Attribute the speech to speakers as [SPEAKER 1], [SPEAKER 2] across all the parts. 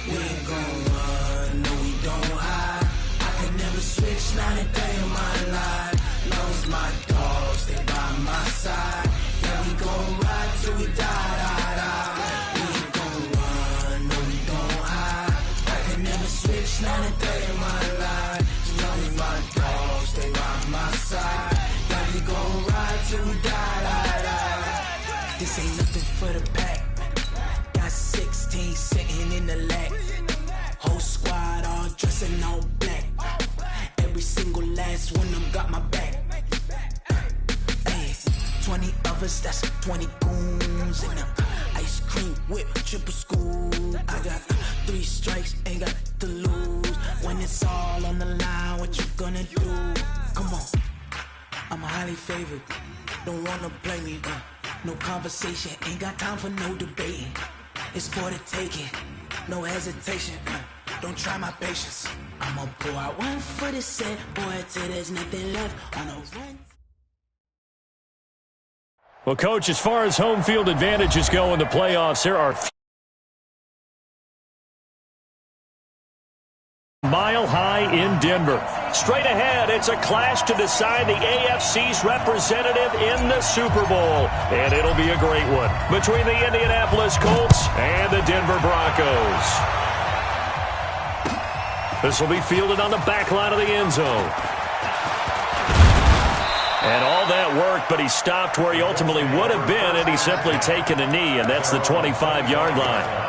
[SPEAKER 1] We ain't gon' run, no we don't hide. I can never switch, not a day in my life. Long as my dogs stay by my side. Yeah, we gon' ride till we die, die, die. We ain't gon' run, no we don't hide. I can never switch, not a day in my life. As long as my dogs stay by my side. Yeah, we gon' ride till we die, die, die. This ain't nothing for the pack. Got 16 sitting in the lag. Whole squad all dressing all black. Every single last one of them got my back. Hey, 20 of us, that's 20 goons. And ice cream whip, triple scoop. I got 3 strikes, ain't got to lose. When it's all on the line, what you gonna do? Come on, I'm highly favored. Don't wanna play me, no conversation, ain't got time for no debating. It's for the taking, no hesitation. Don't try my patience. I'ma pull out one foot and set, boy, till there's nothing left on a run.
[SPEAKER 2] Well, Coach, as far as home field advantages go in the playoffs, there are Mile High in Denver. Straight ahead, it's a clash to decide the AFC's representative in the Super Bowl. And it'll be a great one between the Indianapolis Colts and the Denver Broncos. This will be fielded on the back line of the end zone. And all that worked, but he stopped where he ultimately would have been had he simply taken a knee, and that's the 25-yard line.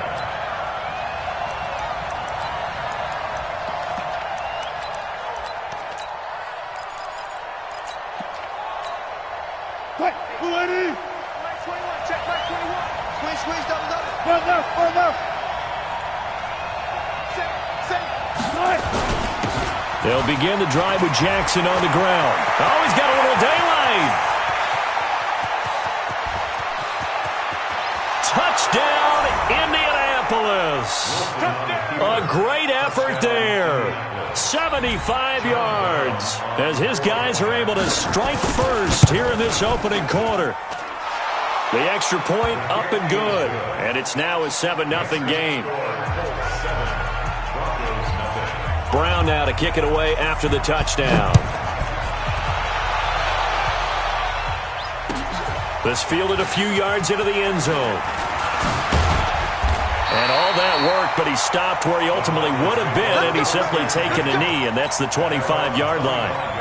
[SPEAKER 2] They'll begin the drive with Jackson on the ground. Oh, he's got a little daylight. Touchdown, Indianapolis. A great effort there. 75 yards as his guys are able to strike first here in this opening quarter. The extra point up and good. And it's now a 7-0 game. Brown now to kick it away after the touchdown. This fielded a few yards into the end zone. And all that worked, but he stopped where he ultimately would have been had he simply taken a knee, and that's the 25-yard line.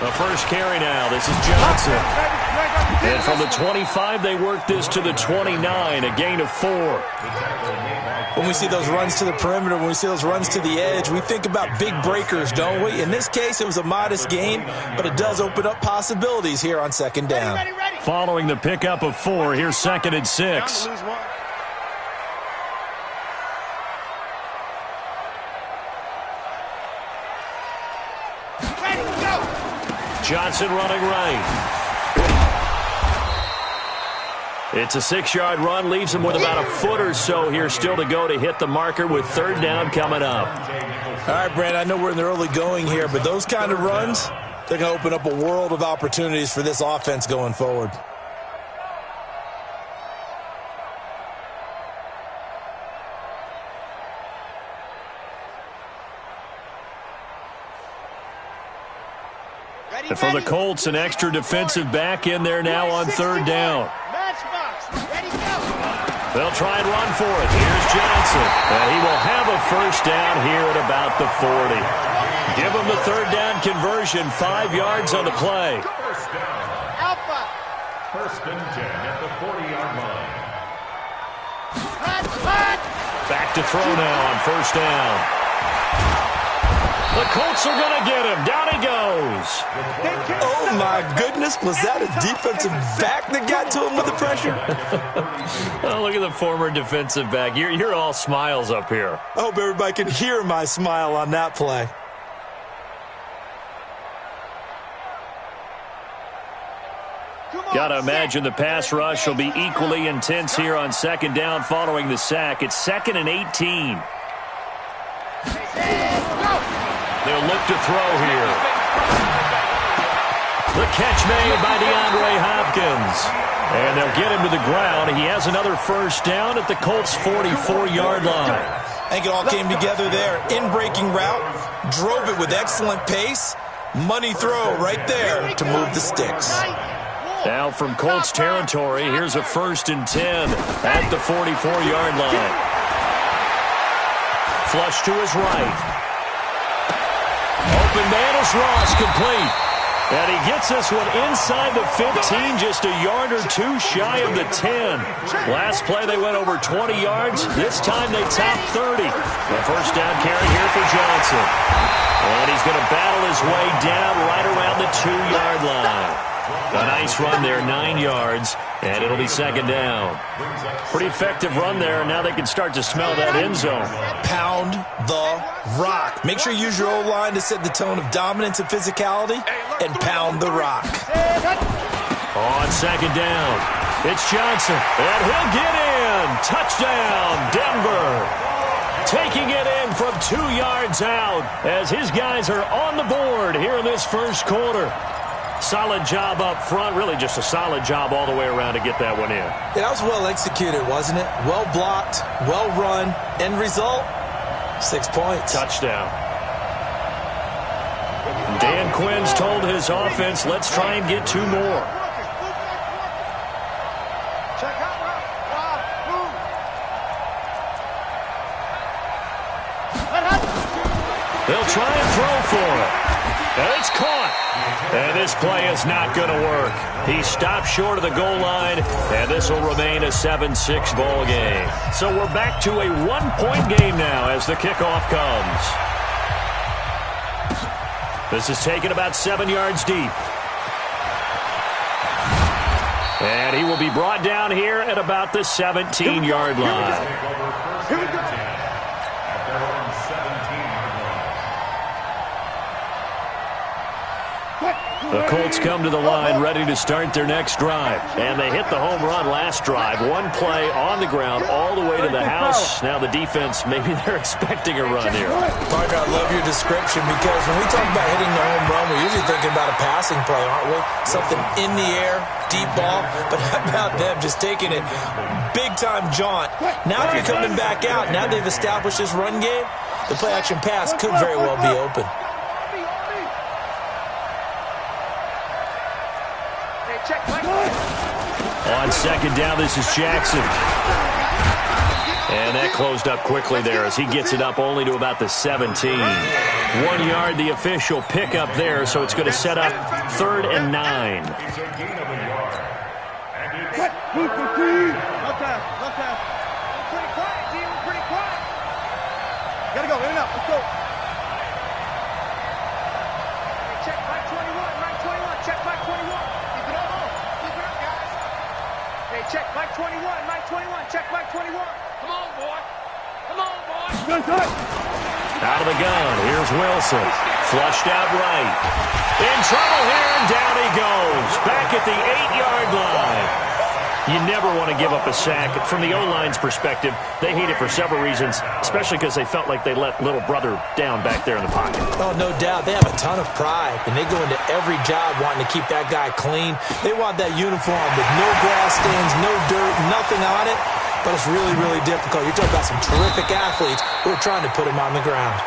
[SPEAKER 2] The first carry now. This is Johnson. And from the 25, they work this to the 29, a gain of 4.
[SPEAKER 3] When we see those runs to the perimeter, when we see those runs to the edge, we think about big breakers, don't we? In this case, it was a modest gain, but it does open up possibilities here on second down.
[SPEAKER 2] Following the pickup of 4, here's 2nd and 6. Johnson running right. It's a 6-yard run, leaves him with about a foot or so here still to go to hit the marker with 3rd down coming up.
[SPEAKER 3] All right, Brent, I know we're in the early going here, but those kind of runs, they're going to open up a world of opportunities for this offense going forward.
[SPEAKER 2] And for the Colts, an extra defensive back in there now on 3rd down. They'll try and run for it. Here's Johnson. And he will have a first down here at about the 40. Give him the 3rd down conversion, 5 yards on the play.
[SPEAKER 4] First and 10 at the 40-yard line.
[SPEAKER 2] Back to throw now on 1st down. The Colts are going to get him. Down he goes.
[SPEAKER 3] Oh, my goodness. Was that a defensive back that got to him with the pressure?
[SPEAKER 2] Oh, look at the former defensive back. You're all smiles up here.
[SPEAKER 3] I hope everybody can hear my smile on that play.
[SPEAKER 5] Come
[SPEAKER 2] Gotta imagine the pass rush will be equally intense here on second down following the sack. It's 2nd and 18. They'll look to throw here. The catch made by DeAndre Hopkins. And they'll get him to the ground. He has another first down at the Colts' 44-yard line.
[SPEAKER 3] I think it all came together there. In-breaking route, drove it with excellent pace. Money throw right there to move the sticks.
[SPEAKER 2] Now from Colts territory, here's a 1st and 10 at the 44-yard line. Flush to his right. Open man is Ross, complete. And he gets this one inside the 15, just a yard or two shy of the 10. Last play they went over 20 yards. This time they topped 30. The first down carry here for Johnson. And he's going to battle his way down right around the 2-yard line. A nice run there, 9 yards, and it'll be 2nd down. Pretty effective run there, and now they can start to smell that end zone.
[SPEAKER 3] Pound the rock. Make sure you use your O-line to set the tone of dominance and physicality, and pound the rock.
[SPEAKER 2] On 2nd down, it's Johnson, and he'll get in. Touchdown, Denver. Taking it in from 2 yards out as his guys are on the board here in this first quarter. Solid job up front, really just a solid job all the way around to get that one in.
[SPEAKER 3] Yeah, that was well executed, wasn't it? Well blocked, well run. End result, 6 points.
[SPEAKER 2] Touchdown. Dan Quinn's told his offense, let's try and get 2 more. They'll try and throw for it. And it's caught. And this play is not going to work. He stopped short of the goal line, and this will remain a 7-6 ball game. So we're back to a 1-point game now as the kickoff comes. This is taken about 7 yards deep. And he will be brought down here at about the 17-yard line.
[SPEAKER 4] Here we go.
[SPEAKER 2] The Colts come to the line ready to start their next drive. And they hit the home run last drive. 1 play on the ground all the way to the house. Now the defense, maybe they're expecting a run here.
[SPEAKER 3] Parker, I love your description because when we talk about hitting the home run, we're usually thinking about a passing play, aren't we? Something in the air, deep ball. But how about them just taking it big-time jaunt? Now if you're coming back out, now they've established this run game, the play-action pass could very well be open.
[SPEAKER 2] On 2nd down, this is Jackson. And that closed up quickly there as he gets it up only to about the 17. 1 yard, the official pickup there, so it's going to set up 3rd and 9.
[SPEAKER 5] Gotta go, in and up, let's go. Check back 21, right 21, check back 21. Keep it up, keep it up, guys. Hey, check back 21, right 21, check back 21. Come on, boy. Come on, boy.
[SPEAKER 2] Out of the gun, here's Wilson. Flushed out right. In trouble here, and down he goes. Back at the 8-yard line. You never want to give up a sack. From the O-line's perspective, they hate it for several reasons, especially because they felt like they let little brother down back there in the pocket.
[SPEAKER 3] Oh, no doubt. They have a ton of pride, and they go into every job wanting to keep that guy clean. They want that uniform with no grass stains, no dirt, nothing on it, but it's really, really difficult. You're talking about some terrific athletes who are trying to put him on the ground.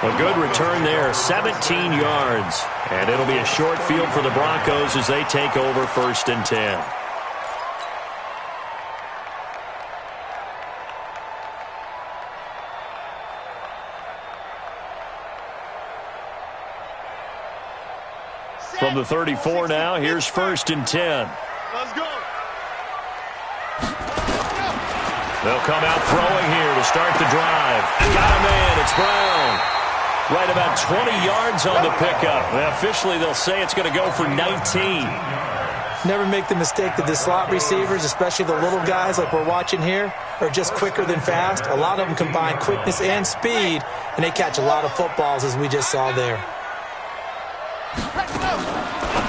[SPEAKER 2] A good return there, 17 yards, and it'll be a short field for the Broncos as they take over 1st and 10. From the 34 now, here's 1st and 10.
[SPEAKER 5] Let's go.
[SPEAKER 2] They'll come out throwing here to start the drive. Got him in. It's Brown. Right about 20 yards on the pickup. Now, officially, they'll say it's going to go for 19.
[SPEAKER 3] Never make the mistake that the slot receivers, especially the little guys like we're watching here, are just quicker than fast. A lot of them combine quickness and speed, and they catch a lot of footballs, as we just saw there.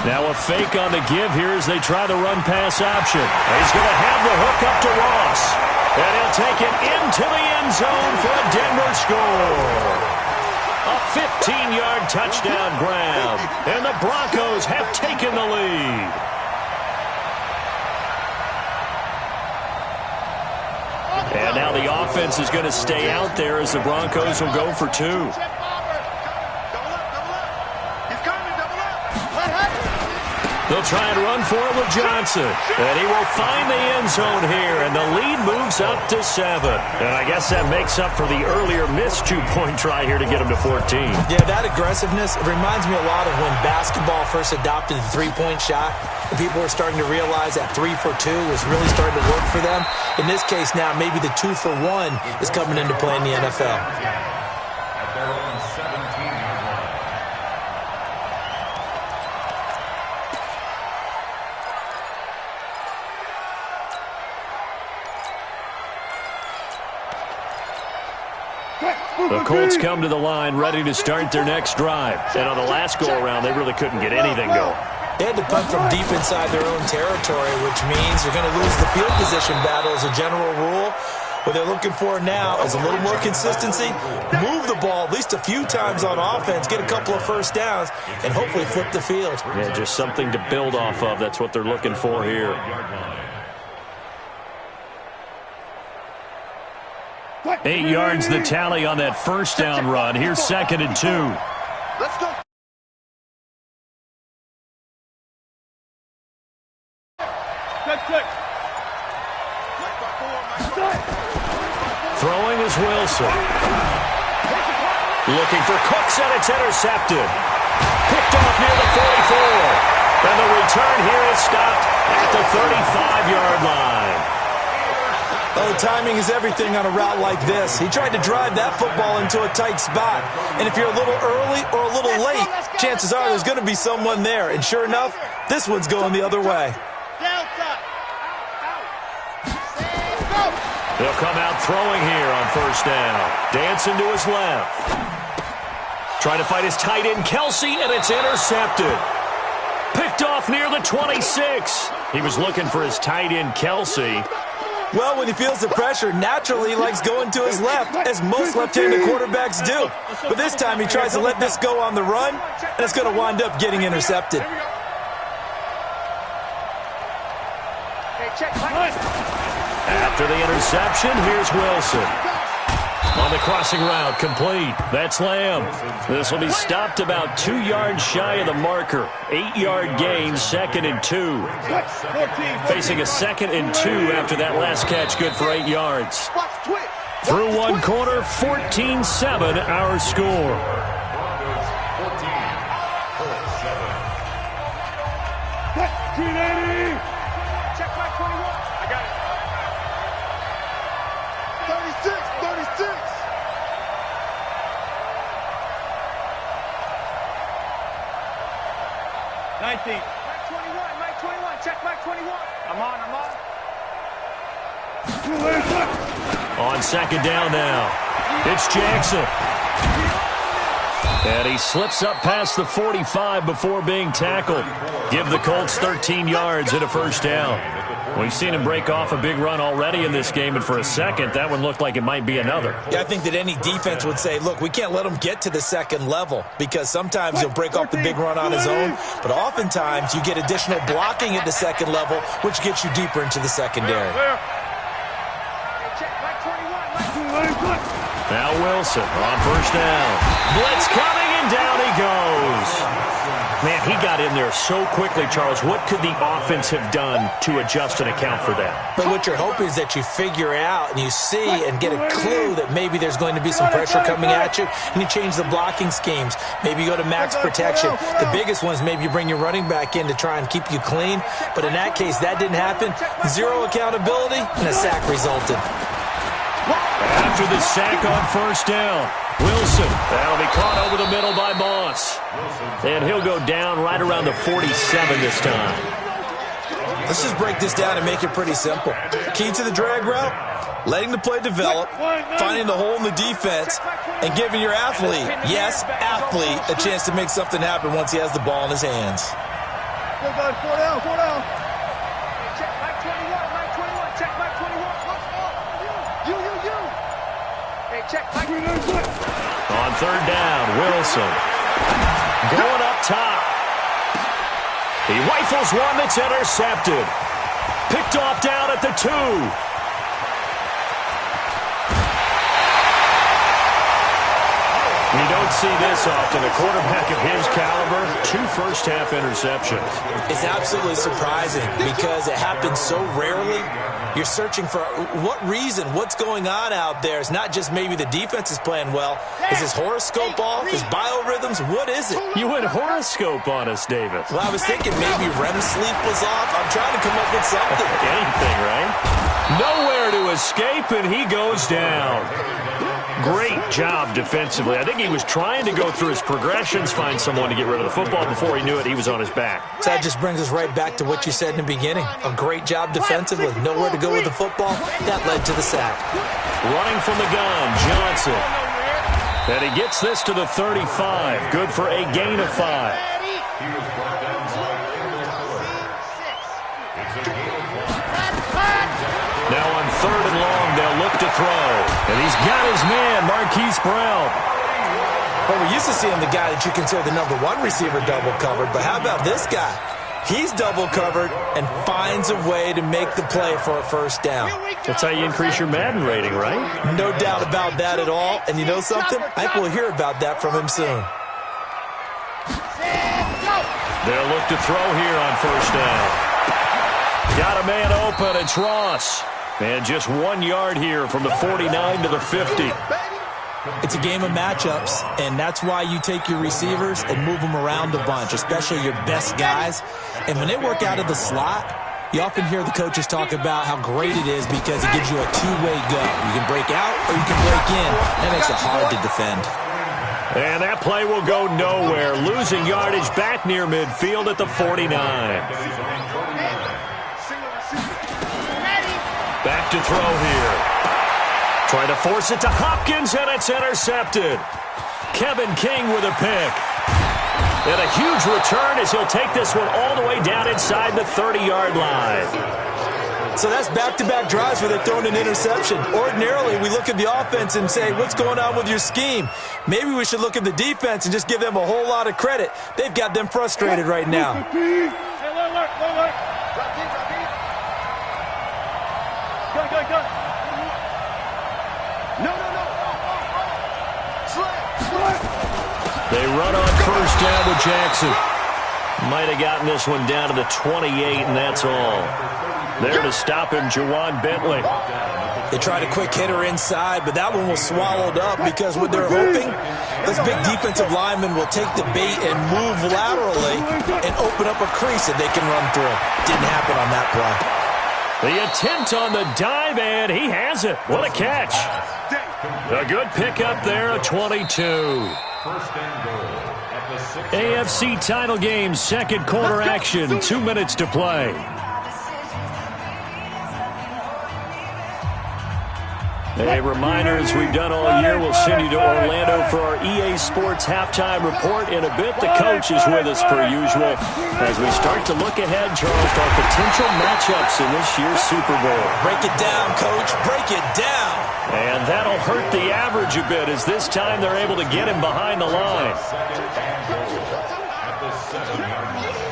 [SPEAKER 2] Now a fake on the give here as they try the run-pass option. He's going to have the hook up to Ross. And he'll take it into the end zone for a Denver score. A 15-yard touchdown grab. And the Broncos have taken the lead. And now the offense is going to stay out there as the Broncos will go for two. They'll try and run for it with Johnson. And he will find the end zone here, and the lead moves up to 7. And I guess that makes up for the earlier missed two-point try here to get him to 14.
[SPEAKER 3] Yeah, that aggressiveness, it reminds me a lot of when basketball first adopted the three-point shot. And people were starting to realize that 3 for 2 was really starting to work for them. In this case now, maybe the 2 for 1 is coming into play in the NFL.
[SPEAKER 2] The Colts come to the line ready to start their next drive. And on the last go-around, they really couldn't get anything going.
[SPEAKER 3] They had to punt from deep inside their own territory, which means they're going to lose the field position battle as a general rule. What they're looking for now is a little more consistency, move the ball at least a few times on offense, get a couple of first downs, and hopefully flip the field.
[SPEAKER 2] Yeah, just something to build off of. That's what they're looking for here. 8 yards the tally on that first down run. Here's 2nd and 2.
[SPEAKER 5] Let's go.
[SPEAKER 2] Throwing is Wilson. Looking for Cooks, and it's intercepted. Picked off near the 44. And the return here is stopped at the 35-yard line.
[SPEAKER 3] Oh, timing is everything on a route like this. He tried to drive that football into a tight spot. And if you're a little early or a little late, chances are there's going to be someone there. And sure enough, this one's going the other way.
[SPEAKER 2] They'll come out throwing here on first down. Dancing to his left. Trying to fight his tight end, Kelsey, and it's intercepted. Picked off near the 26. He was looking for his tight end, Kelsey.
[SPEAKER 3] Well, when he feels the pressure, naturally he likes going to his left, as most left-handed quarterbacks do. But this time he tries to let this go on the run, and it's going to wind up getting intercepted.
[SPEAKER 2] After the interception, here's Wilson. On the crossing route, complete. That's Lamb. This will be stopped about 2 yards shy of the marker. 8-yard gain, 2nd and 2. Facing a 2nd and 2 after that last catch, good for 8 yards. Through one quarter, 14-7 our score.
[SPEAKER 5] Check my 21. I got it. 36. 19. Mike 21. Check Mike 21. I'm on.
[SPEAKER 2] On second down now, it's Jackson. And he slips up past the 45 before being tackled. Give the Colts 13 yards and a first down. We've seen him break off a big run already in this game, and for a second, that one looked like it might be another.
[SPEAKER 3] Yeah, I think that any defense would say, look, we can't let him get to the second level, because sometimes he'll break off the big run on his own, but oftentimes you get additional blocking at the second level, which gets you deeper into the secondary.
[SPEAKER 2] Now Wilson on first down. Blitz coming, and down he goes. Man, he got in there so quickly, Charles. What could the offense have done to adjust and account for that?
[SPEAKER 3] But what you're hoping is that you figure out and you see and get a clue that maybe there's going to be some pressure coming at you, and you change the blocking schemes. Maybe you go to max protection. The biggest one is maybe you bring your running back in to try and keep you clean. But in that case, that didn't happen. Zero accountability, and a sack resulted.
[SPEAKER 2] After the sack on first down, Wilson, that'll be caught over the middle by Moss. And he'll go down right around the 47 this time.
[SPEAKER 3] Let's just break this down and make it pretty simple. Key to the drag route, letting the play develop, finding the hole in the defense, and giving your athlete, yes, athlete, a chance to make something happen once he has the ball in his hands.
[SPEAKER 5] Good, good. 4 down, 4 down. Hey, check Mike 21, Mike 21. Check Mike 21. You. Hey, check Mike 21.
[SPEAKER 2] On third down, Wilson. Going up top. He rifles one that's intercepted. Picked off down at the 2. You don't see this often. A quarterback of his caliber, 2 first-half interceptions.
[SPEAKER 3] It's absolutely surprising because it happens so rarely. You're searching for what reason, what's going on out there. It's not just maybe the defense is playing well. Is his horoscope off? His biorhythms? What is it?
[SPEAKER 2] You went horoscope on us, David.
[SPEAKER 3] Well, I was thinking maybe REM sleep was off. I'm trying to come up with something.
[SPEAKER 2] Anything, right? Nowhere to escape, and he goes down. Great job defensively. I think he was trying to go through his progressions, find someone to get rid of the football. Before he knew it, he was on his back.
[SPEAKER 3] So that just brings us right back to what you said in the beginning. A great job defensively. Nowhere to go with the football. That led to the sack.
[SPEAKER 2] Running from the gun, Johnson. And he gets this to the 35. Good for a gain of 5. Now on third and long, they'll look to throw. And he's got his man, Marquise Brown.
[SPEAKER 3] Well, we're used to seeing the guy that you consider the number 1 receiver double covered. But how about this guy? He's double covered and finds a way to make the play for a first down.
[SPEAKER 2] That's how you increase your Madden rating, right?
[SPEAKER 3] No doubt about that at all. And you know something? I think we'll hear about that from him soon.
[SPEAKER 2] They'll look to throw here on first down. Got a man open. It's Ross. And just 1 yard here from the 49 to the 50.
[SPEAKER 3] It's a game of matchups, and that's why you take your receivers and move them around a bunch, especially your best guys. And when they work out of the slot, you often hear the coaches talk about how great it is because it gives you a two-way go. You can break out or you can break in. That makes it hard to defend.
[SPEAKER 2] And that play will go nowhere. Losing yardage back near midfield at the 49. Back to throw here. Trying to force it to Hopkins, and it's intercepted. Kevin King with a pick. And a huge return as he'll take this one all the way down inside the 30-yard line.
[SPEAKER 3] So that's back-to-back drives where they're throwing an interception. Ordinarily, we look at the offense and say, what's going on with your scheme? Maybe we should look at the defense and just give them a whole lot of credit. They've got them frustrated right now.
[SPEAKER 5] Hey, alert. Drop in. Go. No. Slant.
[SPEAKER 2] They run on first down with Jackson. Might have gotten this one down to the 28, and that's all. There to stop him, Juwan Bentley.
[SPEAKER 3] They tried a quick hitter inside, but that one was swallowed up because what they're hoping, those big defensive linemen will take the bait and move laterally and open up a crease that they can run through. Didn't happen on that play.
[SPEAKER 2] The attempt on the dive, and he has it. What a catch. A good pickup there, a 22.
[SPEAKER 4] First and goal at the 6.
[SPEAKER 2] AFC title game, second quarter action, 2 minutes to play. A reminder, as we've done all year, we'll send you to Orlando for our EA Sports halftime report. In a bit, the coach is with us per usual as we start to look ahead, Charles, to our potential matchups in this year's Super Bowl.
[SPEAKER 3] Break it down, Coach. Break it down.
[SPEAKER 2] And that'll hurt the average a bit as this time they're able to get him behind the line.
[SPEAKER 4] At the 7-yard line.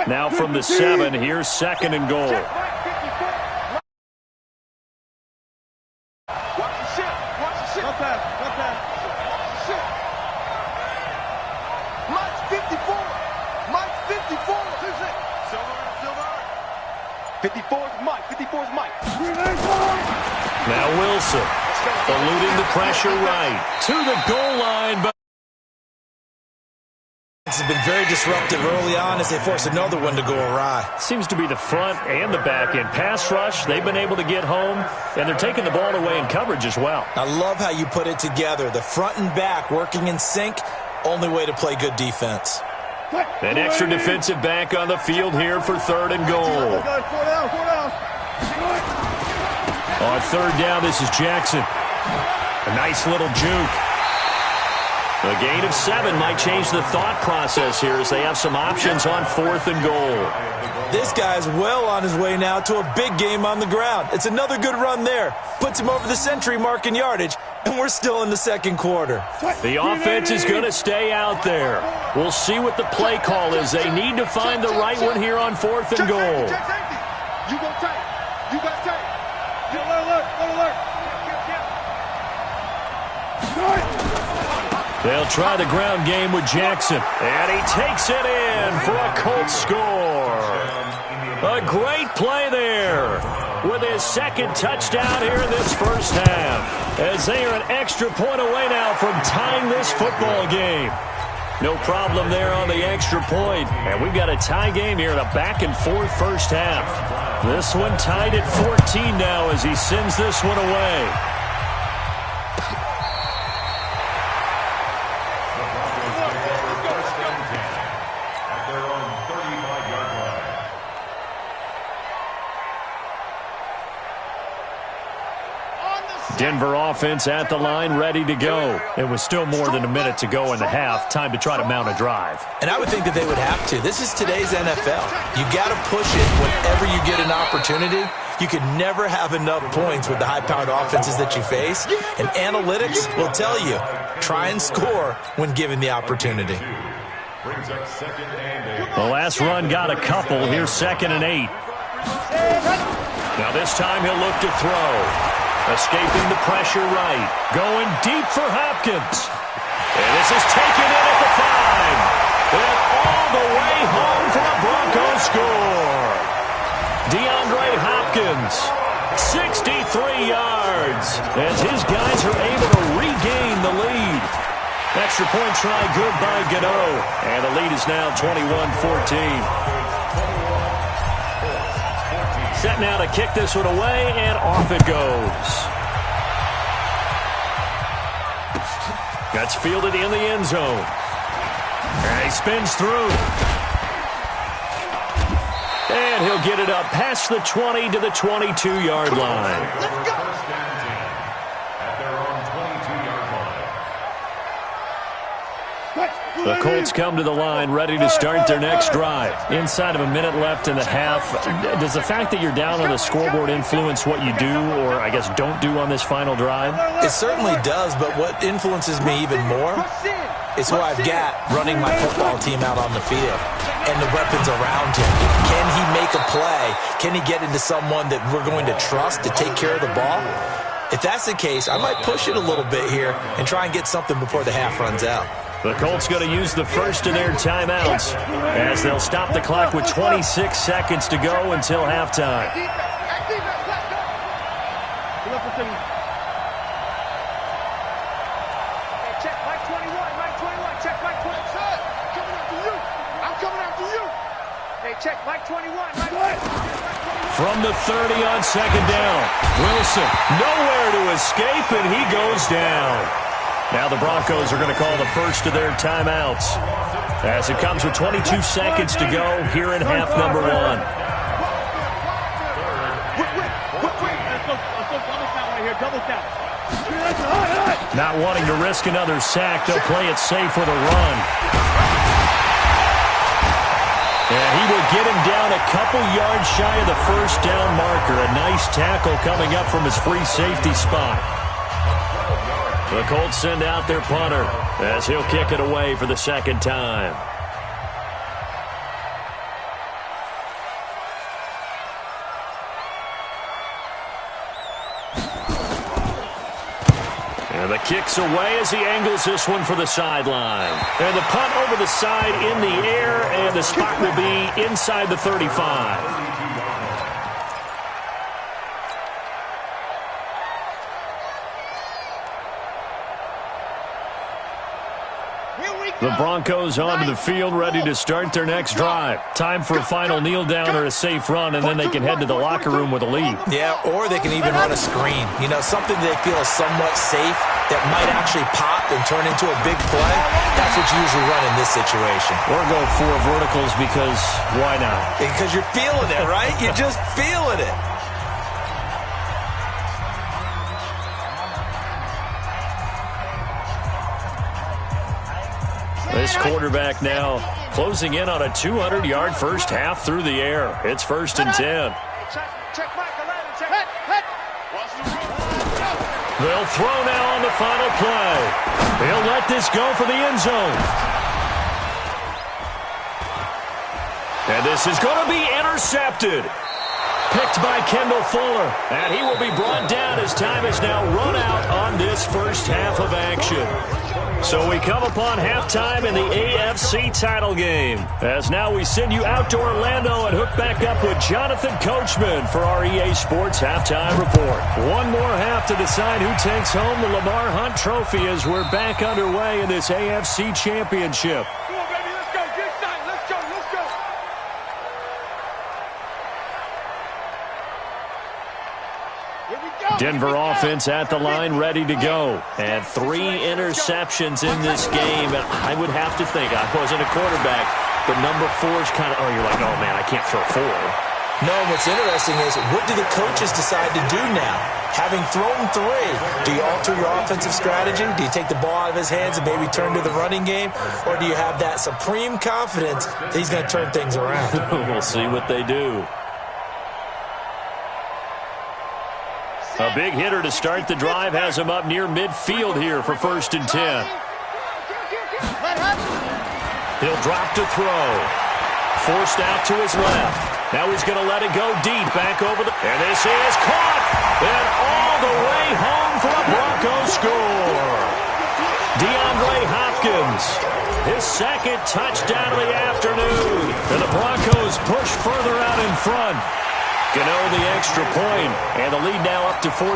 [SPEAKER 2] Now from the 7, here's second and goal.
[SPEAKER 5] Watch the ship. One pass. Ship. Mike's 54. Who's it? Silver. 54 is Mike.
[SPEAKER 2] Now Wilson, eluding the pressure right to the goal line, but
[SPEAKER 3] This has been very disruptive early on as they force another one to go awry.
[SPEAKER 2] seems to be the front and the back end. Pass rush, they've been able to get home, and they're taking the ball away in coverage as well.
[SPEAKER 3] I love how you put it together. The front and back working in sync, only way to play good defense.
[SPEAKER 2] An extra defensive back on the field here for third and goal.
[SPEAKER 5] 4 down.
[SPEAKER 2] On third down, this is Jackson. A nice little juke. A gain of 7 might change the thought process here as they have some options on 4th and goal.
[SPEAKER 3] This guy's well on his way now to a big game on the ground. It's another good run there. Puts him over the century mark in yardage, and we're still in the second quarter.
[SPEAKER 2] The offense is going to stay out there. We'll see what the play call is. They need to find the right one here on 4th and goal.
[SPEAKER 5] You go tight. You got tight. Alert.
[SPEAKER 2] They'll try the ground game with Jackson. And he takes it in for a Colts score. A great play there with his second touchdown here in this first half. As they are an extra point away now from tying this football game. No problem there on the extra point. And we've got a tie game here in a back-and-forth first half. This one tied at 14 now as he sends this one away. Denver offense at the line, ready to go. It was still more than a minute to go in the half. Time to try to mount a drive.
[SPEAKER 3] And I would think that they would have to. This is today's NFL. You got to push it whenever you get an opportunity. You can never have enough points with the high-powered offenses that you face. And analytics will tell you, try and score when given the opportunity.
[SPEAKER 2] The last run got a couple. Here's 2nd and 8. Now this time he'll look to throw. Escaping the pressure right. Going deep for Hopkins. And this is taken in at the 5. And all the way home for a Broncos score. DeAndre Hopkins, 63 yards. As his guys are able to regain the lead. Extra point try good by Gano. And the lead is now 21-14. Set now to kick this one away, and off it goes. That's fielded in the end zone. And he spins through. And he'll get it up past the 20 to the 22-yard line.
[SPEAKER 5] Let's go.
[SPEAKER 2] The Colts come to the line ready to start their next drive. Inside of a minute left in the half, does the fact that you're down on the scoreboard influence what you do or, I guess, don't do on this final drive?
[SPEAKER 3] It certainly does, but what influences me even more is who I've got running my football team out on the field and the weapons around him. Can he make a play? Can he get into someone that we're going to trust to take care of the ball? If that's the case, I might push it a little bit here and try and get something before the half runs out.
[SPEAKER 2] The Colts going to use the first of their timeouts as they'll stop the clock with 26 seconds to go until halftime.
[SPEAKER 5] Check Mike 21, Mike 21, check Mike 21. Coming after you. I'm coming after you. Hey, check Mike 21, Mike 21.
[SPEAKER 2] From the 30 on 2nd down, Wilson nowhere to escape, and he goes down. Now the Broncos are going to call the first of their timeouts as it comes with 22 seconds to go here in half number 1. Not wanting to risk another sack, they'll play it safe with a run. And he will get him down a couple yards shy of the first down marker. A nice tackle coming up from his free safety spot. The Colts send out their punter as he'll kick it away for the second time. And the kick's away as he angles this one for the sideline. And the punt over the side in the air, and the spot will be inside the 35. The Broncos onto the field, ready to start their next drive. Time for a final kneel down or a safe run, and then they can head to the locker room with a lead.
[SPEAKER 3] Yeah, or they can even run a screen. You know, something they feel is somewhat safe that might actually pop and turn into a big play. That's what you usually run in this situation.
[SPEAKER 2] Or go 4 verticals because why not?
[SPEAKER 3] Because you're feeling it, right? You're just feeling it.
[SPEAKER 2] This quarterback now closing in on a 200-yard first half through the air. It's 1st and 10. They'll throw now on the final play. They'll let this go for the end zone. And this is going to be intercepted. Picked by Kendall Fuller. And he will be brought down as time is now run out on this first half of action. So we come upon halftime in the AFC title game. As now we send you out to Orlando and hook back up with Jonathan Coachman for our EA Sports halftime report. One more half to decide who takes home the Lamar Hunt Trophy as we're back underway in this AFC Championship.
[SPEAKER 5] Come on, baby, let's go. Get excited. Let's go. Let's go.
[SPEAKER 2] Denver offense at the line, ready to go. And 3 interceptions in this game. I would have to think, I wasn't a quarterback, but number 4 is kind of, you're like, oh, man, I can't throw 4.
[SPEAKER 3] No, what's interesting is, what do the coaches decide to do now? Having thrown 3, do you alter your offensive strategy? Do you take the ball out of his hands and maybe turn to the running game? Or do you have that supreme confidence that he's going to turn things around?
[SPEAKER 2] We'll see what they do. A big hitter to start the drive has him up near midfield here for 1st and 10. He'll drop to throw. Forced out to his left. Now he's going to let it go deep back over the... And this is caught. And all the way home for a Broncos score. DeAndre Hopkins. His 2nd touchdown of the afternoon. And the Broncos push further out in front. Gano the extra point, and the lead now up to 14.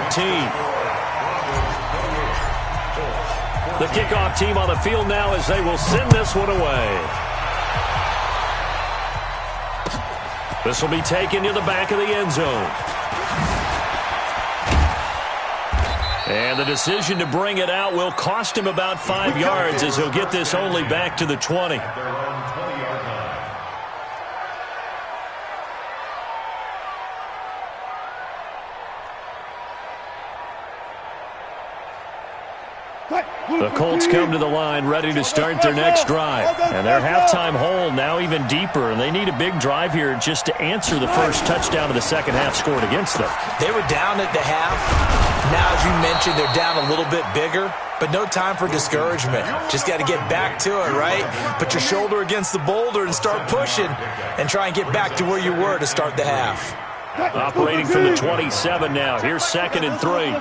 [SPEAKER 2] The kickoff team on the field now as they will send this one away. This will be taken to the back of the end zone. And the decision to bring it out will cost him about 5 yards as he'll get this only back to the 20. The Colts come to the line ready to start their next drive. And their halftime hole now even deeper. And they need a big drive here just to answer the first touchdown of the second half scored against them.
[SPEAKER 3] They were down at the half. Now, as you mentioned, they're down a little bit bigger. But no time for discouragement. Just got to get back to it, right? Put your shoulder against the boulder and start pushing. And try and get back to where you were to start the half.
[SPEAKER 2] Operating from the 27 now. Here's 2nd and 3.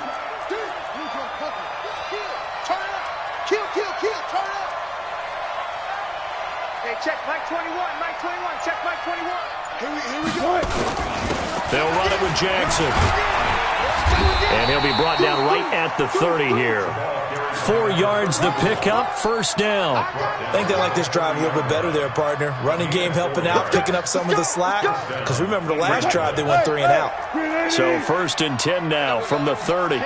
[SPEAKER 5] Check Mike 21, Mike 21, check Mike 21. Here we go.
[SPEAKER 2] They'll run it with Jackson. And he'll be brought down right at the 30 here. 4 yards the pickup, 1st down.
[SPEAKER 3] I think they like this drive a little bit better there, partner. Running game helping out, picking up some of the slack. Because remember the last drive, they went 3 and out.
[SPEAKER 2] So 1st and 10 now from the 30.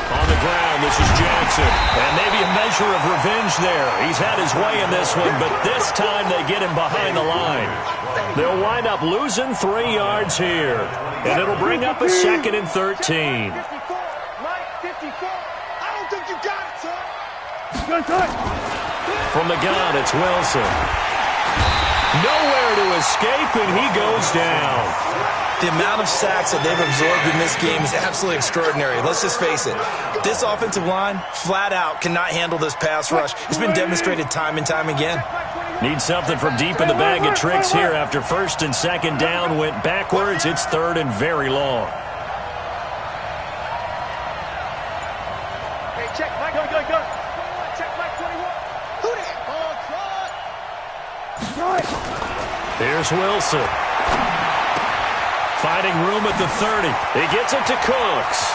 [SPEAKER 2] On the ground, this is Jackson. And maybe a measure of revenge there. He's had his way in this one, but this time they get him behind the line. They'll wind up losing 3 yards here. And it'll bring up a 2nd and 13. From the gun, it's Wilson. Nowhere to escape, and he goes down.
[SPEAKER 3] The amount of sacks that they've absorbed in this game is absolutely extraordinary. Let's just face it. This offensive line, flat out, cannot handle this pass rush. It's been demonstrated time and time again.
[SPEAKER 2] Need something from deep in the bag of tricks here after 1st and 2nd down. Went backwards. It's 3rd and very long.
[SPEAKER 5] Hey, check Mike. Go. Check Mike 21. Who that?
[SPEAKER 2] Here's Wilson. Finding room at the 30. He gets it to Cooks.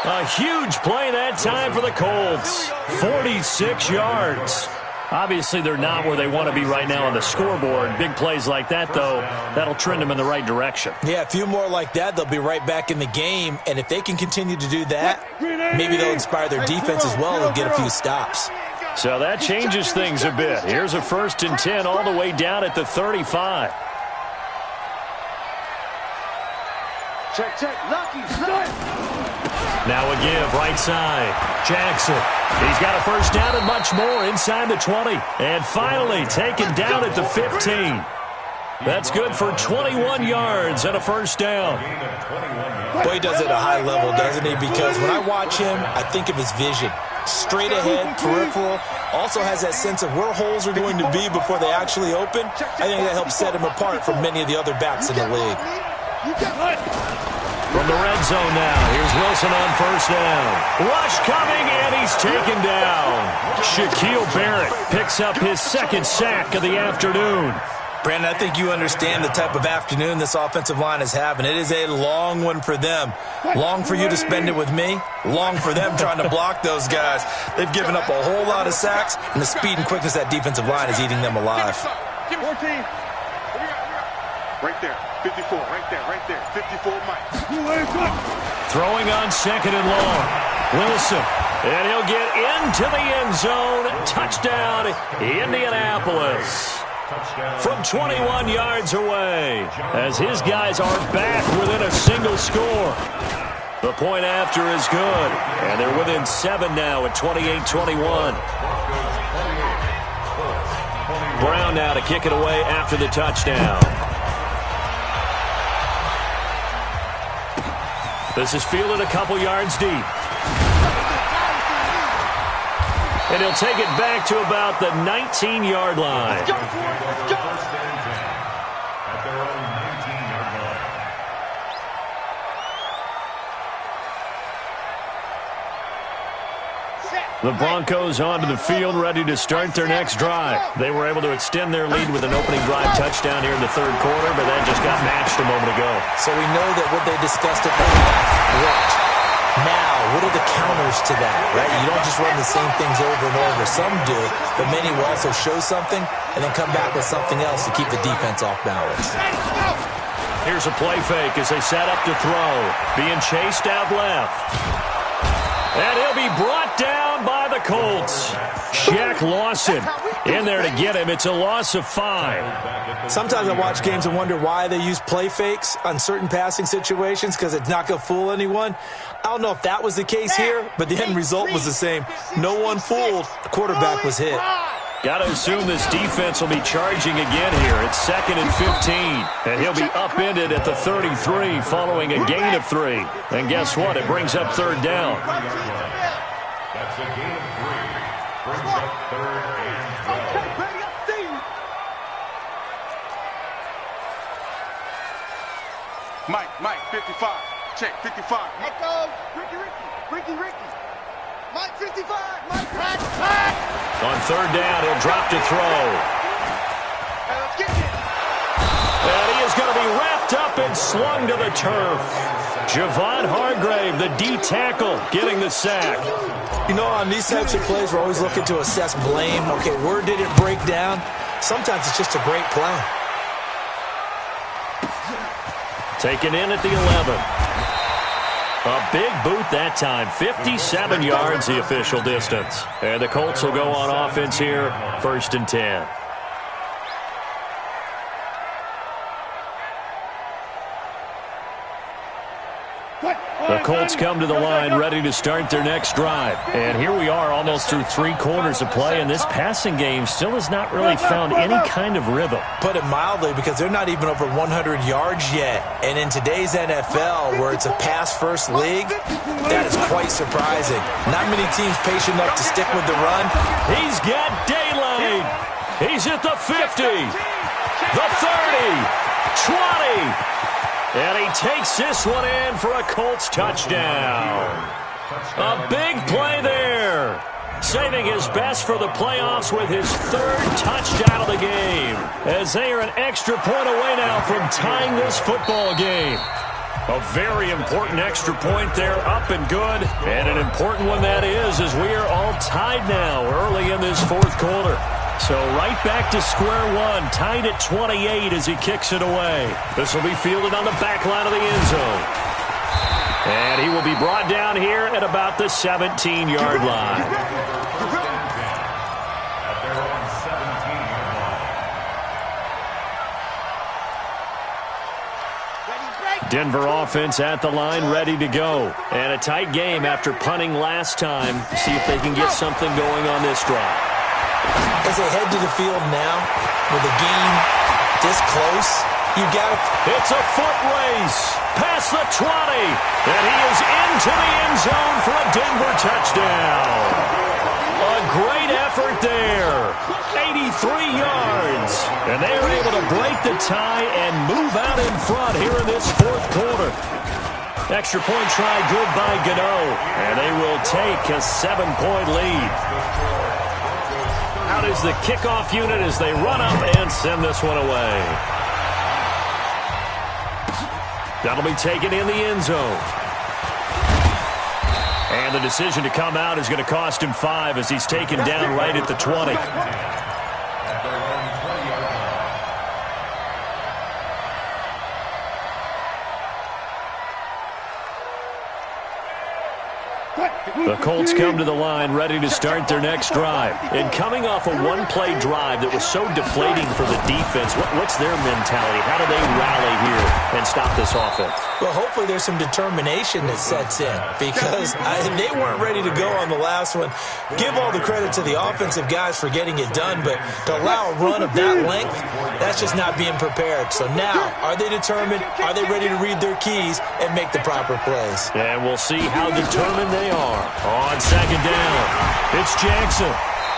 [SPEAKER 2] A huge play that time for the Colts. 46 yards. Obviously, they're not where they want to be right now on the scoreboard. Big plays like that, though, that'll trend them in the right direction.
[SPEAKER 3] Yeah, a few more like that, they'll be right back in the game. And if they can continue to do that, maybe they'll inspire their defense as well and get a few stops.
[SPEAKER 2] So that changes things a bit. Here's a 1st and 10 all the way down at the 35.
[SPEAKER 5] Check. Lucky.
[SPEAKER 2] Now a give, right side. Jackson. He's got a first down and much more inside the 20. And finally taken down at the 15. That's good for 21 yards and a first down.
[SPEAKER 3] Boy, he does it at a high level, doesn't he? Because when I watch him, I think of his vision. Straight ahead, peripheral. Also has that sense of where holes are going to be before they actually open. I think that helps set him apart from many of the other backs in the league.
[SPEAKER 2] From the red zone now, here's Wilson on first down. Rush coming, and he's taken down. Shaquille Barrett picks up his second sack of the afternoon.
[SPEAKER 3] Brandon, I think you understand the type of afternoon this offensive line is having. It is a long one for them. Long for you to spend it with me. Long for them trying to block those guys. They've given up a whole lot of sacks, and the speed and quickness of that defensive line is eating them alive.
[SPEAKER 5] 14. Right there. 54. Right there. 54 Mike.
[SPEAKER 2] Throwing on second and long. Wilson. And he'll get into the end zone. Touchdown, Indianapolis. From 21 yards away, as his guys are back within a single score. The point after is good, and they're within 7 now at 28-21. Brown now to kick it away after the touchdown. This is fielded a couple yards deep. And he'll take it back to about the 19-yard line. The Broncos onto the field, ready to start their next drive. They were able to extend their lead with an opening drive touchdown here in the third quarter, but that just got matched a moment ago.
[SPEAKER 3] So we know that what they discussed at the half worked. Now, what are the counters to that, right? You don't just run the same things over and over. Some do, but many will also show something and then come back with something else to keep the defense off balance.
[SPEAKER 2] Here's a play fake as they set up to throw. Being chased out left. And he'll be brought down by the Colts. Shaq Lawson in there to get him. It's a loss of 5.
[SPEAKER 3] Sometimes I watch games and wonder why they use play fakes on certain passing situations, because it's not going to fool anyone. I don't know if that was the case here, but the end result was the same. No one fooled. The quarterback was hit.
[SPEAKER 2] Got to assume this defense will be charging again here. It's 2nd and 15. And he'll be upended at the 33 following a gain of 3. And guess what? It brings up third down.
[SPEAKER 4] That's a gain of 3. Brings up 3rd and 12.
[SPEAKER 5] Mike, 55. Check, 55. Echo, Ricky. Mike, 55. Mike, back.
[SPEAKER 2] On third down, he'll drop to throw.
[SPEAKER 5] Let's get it.
[SPEAKER 2] And he is going to be wrapped up and slung to the turf. Javon Hargrave, the D tackle, getting the sack.
[SPEAKER 3] You know, on these types of plays, we're always looking to assess blame. Okay, where did it break down? Sometimes it's just a great play.
[SPEAKER 2] Taken in at the 11. A big boot that time. 57 yards the official distance. And the Colts will go on offense here, 1st and 10. The Colts come to the line ready to start their next drive. And here we are almost through 3 quarters of play, and this passing game still has not really found any kind of rhythm.
[SPEAKER 3] Put it mildly, because they're not even over 100 yards yet. And in today's NFL, where it's a pass-first league, that is quite surprising. Not many teams patient enough to stick with the run.
[SPEAKER 2] He's got daylight. He's at the 50, the 30, 20. And he takes this one in for a Colts touchdown. A big play there. Saving his best for the playoffs with his 3rd touchdown of the game. As they are an extra point away now from tying this football game. A very important extra point there, up and good. And an important one that is, as we are all tied now early in this 4th quarter. So right back to square one, tied at 28 as he kicks it away. This will be fielded on the back line of the end zone. And he will be brought down here at about the 17-yard line.
[SPEAKER 4] At their own 17-yard line.
[SPEAKER 2] Denver offense at the line, ready to go. And a tight game after punting last time. See if they can get something going on this drive.
[SPEAKER 3] As they head to the field now, with the game this close, you got to...
[SPEAKER 2] It's a foot race past the 20, and he is into the end zone for a Denver touchdown. A great effort there. 83 yards. And they are able to break the tie and move out in front here in this fourth quarter. Extra point try good by Gano. And they will take a 7-point lead. Out is the kickoff unit as they run up and send this one away. That'll be taken in the end zone. And the decision to come out is going to cost him 5 as he's taken down right at the 20. The Colts come to the line ready to start their next drive. And coming off a one-play drive that was so deflating for the defense, what's their mentality? How do they rally here and stop this offense?
[SPEAKER 3] Well, hopefully there's some determination that sets in because they weren't ready to go on the last one. Give all the credit to the offensive guys for getting it done, but to allow a run of that length, that's just not being prepared. So now, are they determined? Are they ready to read their keys and make the proper plays?
[SPEAKER 2] And we'll see how determined they are. On second down, it's Jackson.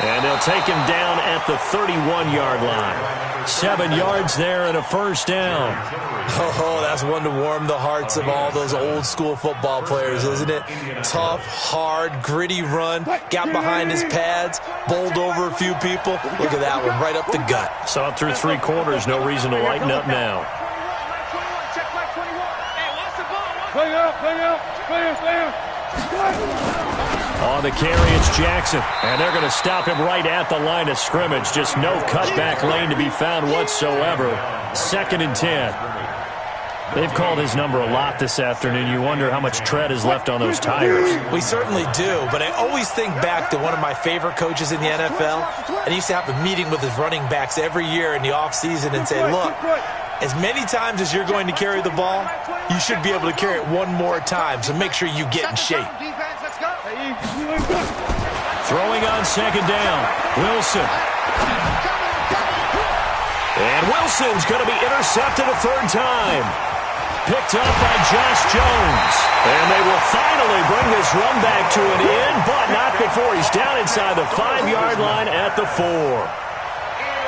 [SPEAKER 2] And they'll take him down at the 31-yard line. 7 yards there and a first down.
[SPEAKER 3] Oh, that's one to warm the hearts of all those old-school football players, isn't it? Tough, hard, gritty run. Got behind his pads, bowled over a few people. Look at that one, right up the gut.
[SPEAKER 2] Saw it through 3 quarters. No reason to lighten up now. On the carry, it's Jackson. And they're going to stop him right at the line of scrimmage. Just no cutback lane to be found whatsoever. 2nd and 10. They've called his number a lot this afternoon. You wonder how much tread is left on those tires.
[SPEAKER 3] We certainly do, but I always think back to one of my favorite coaches in the NFL. And he used to have a meeting with his running backs every year in the offseason and say, look, as many times as you're going to carry the ball, you should be able to carry it one more time, so make sure you get in shape.
[SPEAKER 2] Throwing on second down, Wilson. And Wilson's going to be intercepted a 3rd time. Picked up by Josh Jones. And they will finally bring this run back to an end, but not before he's down inside the 5-yard line at the 4.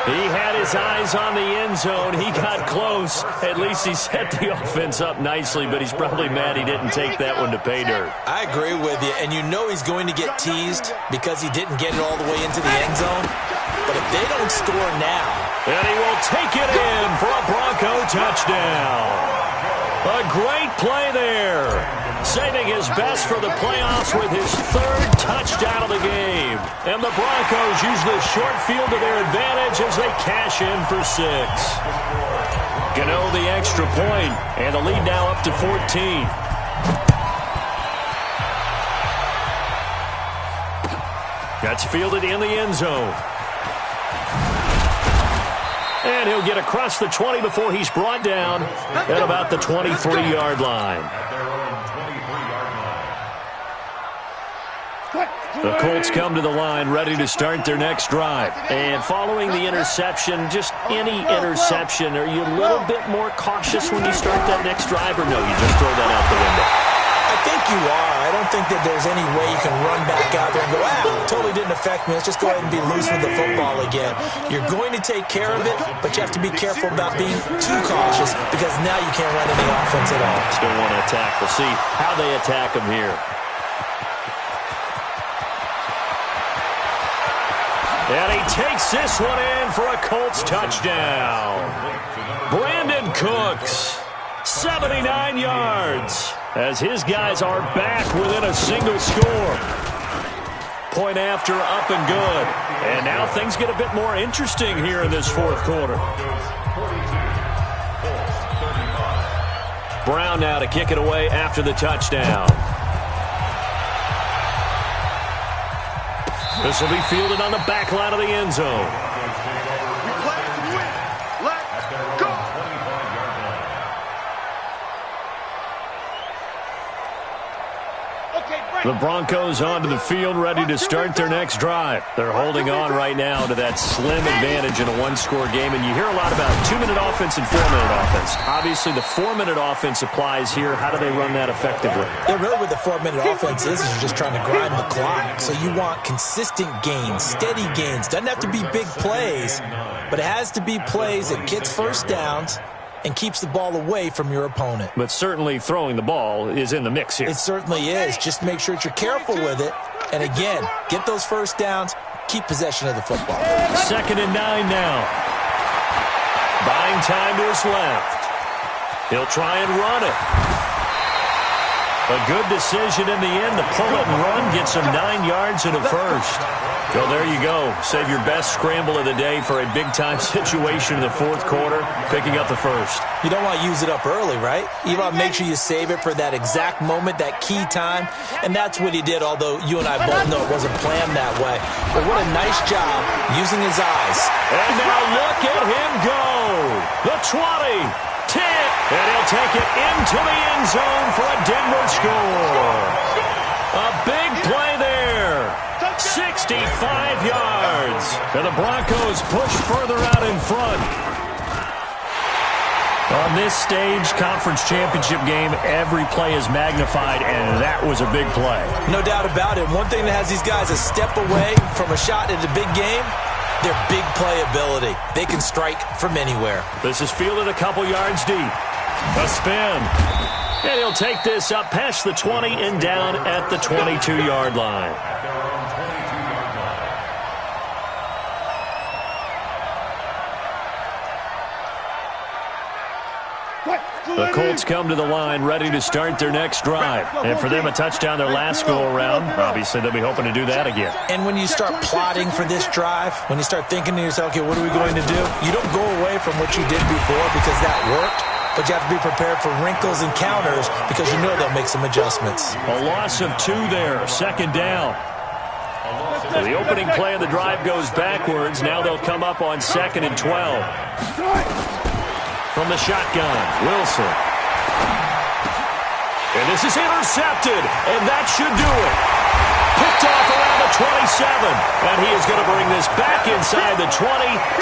[SPEAKER 2] He had his eyes on the end zone. He got close. At least he set the offense up nicely, but he's probably mad he didn't take that one to pay dirt.
[SPEAKER 3] I agree with you, and you know he's going to get teased because he didn't get it all the way into the end zone. But if they don't score now...
[SPEAKER 2] And he will take it in for a Bronco touchdown. A great play there. Saving his best for the playoffs with his 3rd touchdown of the game. And the Broncos use the short field to their advantage as they cash in for 6. Gano the extra point, and the lead now up to 14. That's fielded in the end zone. And he'll get across the 20 before he's brought down at about the 23-yard line. The Colts come to the line ready to start their next drive. And following the interception, just any interception, are you a little bit more cautious when you start that next drive, or no, you just throw that out the window?
[SPEAKER 3] I think you are. I don't think that there's any way you can run back out there and go, totally didn't affect me. Let's just go ahead and be loose with the football again. You're going to take care of it, but you have to be careful about being too cautious because now you can't run any offense at all.
[SPEAKER 2] Still want to attack. We'll see how they attack him here. And he takes this one in for a Colts touchdown. Brandon Cooks, 79 yards, as his guys are back within a single score. Point after, up and good. And now things get a bit more interesting here in this 4th quarter. Brown now to kick it away after the touchdown. This will be fielded on the back line of the end zone. The Broncos onto the field, ready to start their next drive. They're holding on right now to that slim advantage in a one-score game, and you hear a lot about 2-minute offense and 4-minute offense. Obviously, the 4-minute offense applies here. How do they run that effectively?
[SPEAKER 3] Yeah, really what the 4-minute offense is you're just trying to grind the clock. So you want consistent gains, steady gains. Doesn't have to be big plays, but it has to be plays that gets first downs and keeps the ball away from your opponent.
[SPEAKER 2] But certainly throwing the ball is in the mix here.
[SPEAKER 3] It certainly is. Just make sure that you're careful with it. And again, get those first downs, keep possession of the football.
[SPEAKER 2] 2nd and 9 now. Buying time to his left. He'll try and run it. A good decision in the end to pull it and run, gets him 9 yards and a first. So there you go. Save your best scramble of the day for a big-time situation in the fourth quarter, picking up the first.
[SPEAKER 3] You don't want to use it up early, right? You want to make sure you save it for that exact moment, that key time. And that's what he did, although you and I both know it wasn't planned that way. But what a nice job using his eyes.
[SPEAKER 2] And now look at him go. The 20, 10, and he'll take it into the end zone for a Denver score. A big play there. 65 yards. And the Broncos push further out in front. On this stage, conference championship game, every play is magnified, and that was a big play.
[SPEAKER 3] No doubt about it. One thing that has these guys a step away from a shot at a big game, their big play ability. They can strike from anywhere.
[SPEAKER 2] This is fielded a couple yards deep. A spin. And he'll take this up past the 20 and down at the 22-yard line. The Colts come to the line ready to start their next drive. And for them, a touchdown their last go-around. Obviously, they'll be hoping to do that again.
[SPEAKER 3] And when you start plotting for this drive, when you start thinking to yourself, okay, what are we going to do? You don't go away from what you did before because that worked. But you have to be prepared for wrinkles and counters because you know they'll make some adjustments.
[SPEAKER 2] A loss of 2 there, 2nd down. So the opening play of the drive goes backwards. Now they'll come up on 2nd and 12. From the shotgun, Wilson. And this is intercepted, and that should do it. Picked off around the 27, and he is going to bring this back inside the 20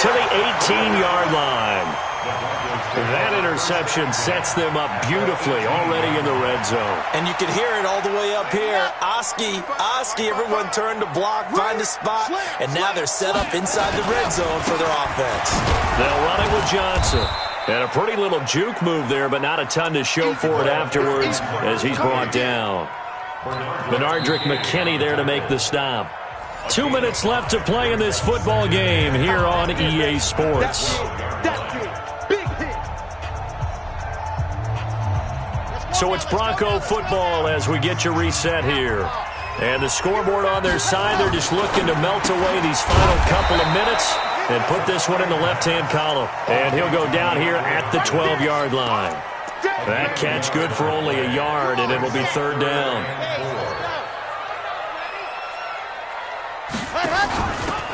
[SPEAKER 2] to the 18-yard line. That interception sets them up beautifully already in the red zone.
[SPEAKER 3] And you can hear it all the way up here. Oski, everyone turned to block, find a spot, and now they're set up inside the red zone for their offense.
[SPEAKER 2] They'll run it with Johnson. And a pretty little juke move there, but not a ton to show for it afterwards as he's brought down. Benardrick McKinney there to make the stop. 2 minutes left to play in this football game here on EA Sports. So it's Bronco football as we get you reset here. And the scoreboard on their side, they're just looking to melt away these final couple of minutes and put this one in the left-hand column. And he'll go down here at the 12-yard line. That catch good for only a yard, and it'll be 3rd down.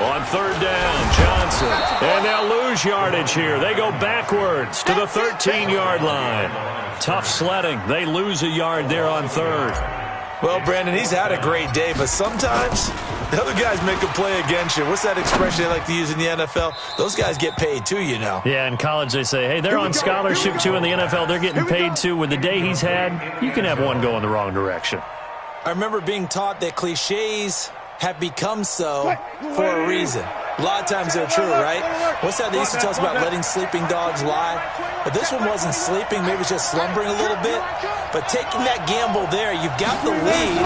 [SPEAKER 2] On 3rd down, Johnson. And they'll lose yardage here. They go backwards to the 13-yard line. Tough sledding. They lose a yard there on 3rd.
[SPEAKER 3] Well, Brandon, he's had a great day, but sometimes the other guys make a play against you. What's that expression they like to use in the NFL? Those guys get paid too, you know.
[SPEAKER 2] Yeah, in college they say, hey, they're on scholarship too. In the NFL, they're getting paid too. With the day he's had, you can have one go in the wrong direction.
[SPEAKER 3] I remember being taught that cliches have become so for a reason. A lot of times they're true, right? What's that they used to tell us about letting sleeping dogs lie? But this one wasn't sleeping, maybe just slumbering a little bit. But taking that gamble there, you've got the lead.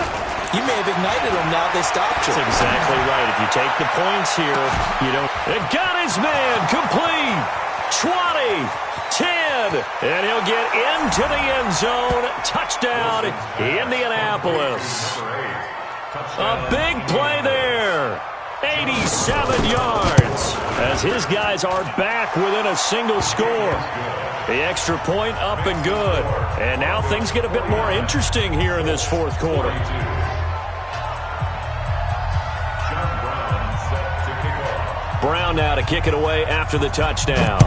[SPEAKER 3] You may have ignited them now if they stopped you.
[SPEAKER 2] That's exactly right. If you take the points here, you don't... It got his man complete. 20, 10, and he'll get into the end zone. Touchdown, Indianapolis. A big play there. 87 yards as his guys are back within a single score. The extra point up and good. And now things get a bit more interesting here in this fourth quarter. Brown now to kick it away after the touchdown.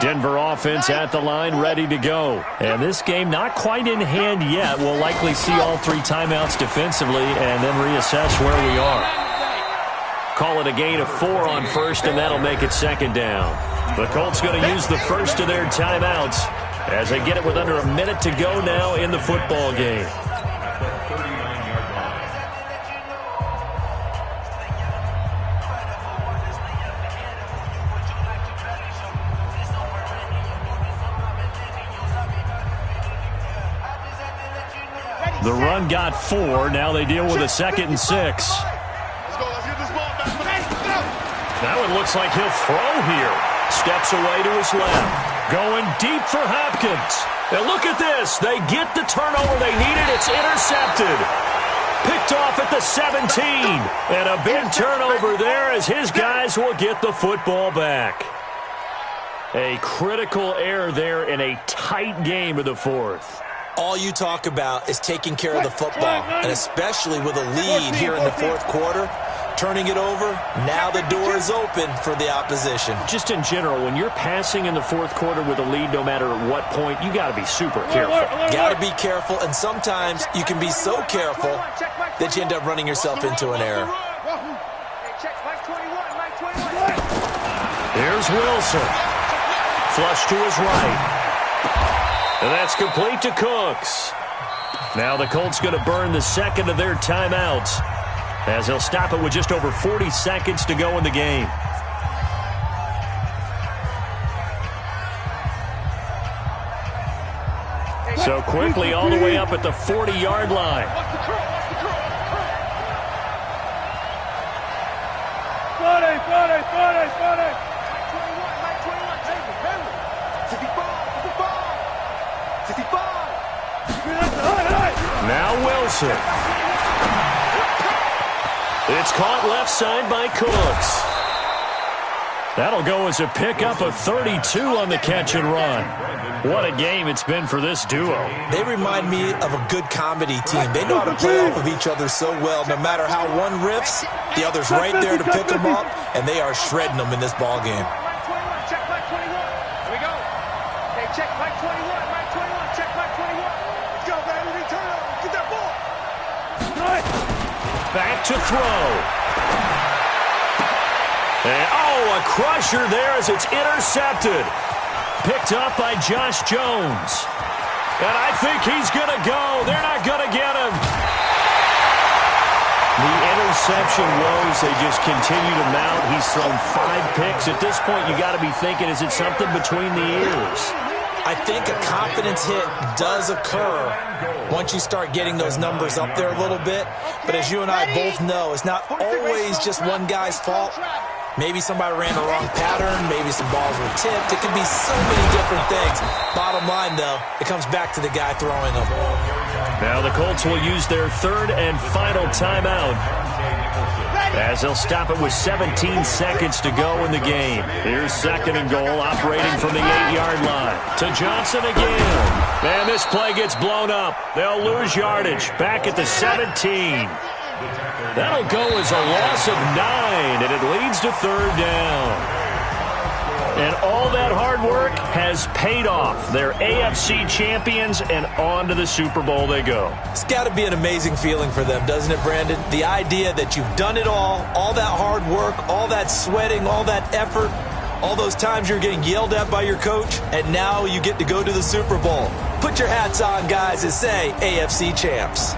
[SPEAKER 2] Denver offense at the line, ready to go. And this game not quite in hand yet. We'll likely see all 3 timeouts defensively and then reassess where we are. Call it a gain of 4 on first, and that'll make it second down. The Colts going to use the first of their timeouts as they get it with under a minute to go now in the football game. The run got 4. Now they deal with a 2nd and 6. That one looks like he'll throw here. Steps away to his left. Going deep for Hopkins. And look at this. They get the turnover they needed. It's intercepted. Picked off at the 17. And a big turnover there as his guys will get the football back. A critical error there in a tight game of the 4th.
[SPEAKER 3] All you talk about is taking care of the football, and especially with a lead here in the 4th quarter, turning it over, now the door is open for the opposition.
[SPEAKER 2] Just in general, when you're passing in the 4th quarter with a lead, no matter at what point, you got to be super careful.
[SPEAKER 3] Got to be careful, and sometimes you can be so careful that you end up running yourself into an error.
[SPEAKER 2] Here's Wilson. Flush to his right. And that's complete to Cooks. Now the Colts going to burn the 2nd of their timeouts as they'll stop it with just over 40 seconds to go in the game. So quickly all the way up at the 40-yard line. Now Wilson. It's caught left side by Cooks. That'll go as a pickup of 32 on the catch and run. What a game it's been for this duo.
[SPEAKER 3] They remind me of a good comedy team. They know how to play off of each other so well. No matter how one riffs, the other's right there to pick them up, and they are shredding them in this ball game.
[SPEAKER 5] Check back 21. Here we go. Hey, check back 21. Right 21. Check back 21. Let's go, baby. Return up. Get that ball.
[SPEAKER 2] Back to throw. And, a crusher there as it's intercepted. Picked up by Josh Jones. And I think he's going to go. They're not going to get him. The interception woes, they just continue to mount. He's thrown 5 picks. At this point, you got to be thinking, is it something between the ears?
[SPEAKER 3] I think a confidence hit does occur once you start getting those numbers up there a little bit. But as you and I both know, it's not always just one guy's fault. Maybe somebody ran the wrong pattern. Maybe some balls were tipped. It could be so many different things. Bottom line, though, it comes back to the guy throwing them.
[SPEAKER 2] Now the Colts will use their 3rd and final timeout as they'll stop it with 17 seconds to go in the game. Here's 2nd and goal, operating from the 8-yard line. To Johnson again. And this play gets blown up. They'll lose yardage. Back at the 17. That'll go as a loss of 9, and it leads to 3rd down. And all that hard work has paid off. They're AFC champions, and on to the Super Bowl they go.
[SPEAKER 3] It's got to be an amazing feeling for them, doesn't it, Brandon? The idea that you've done it all that hard work, all that sweating, all that effort, all those times you're getting yelled at by your coach, and now you get to go to the Super Bowl. Put your hats on, guys, and say AFC champs.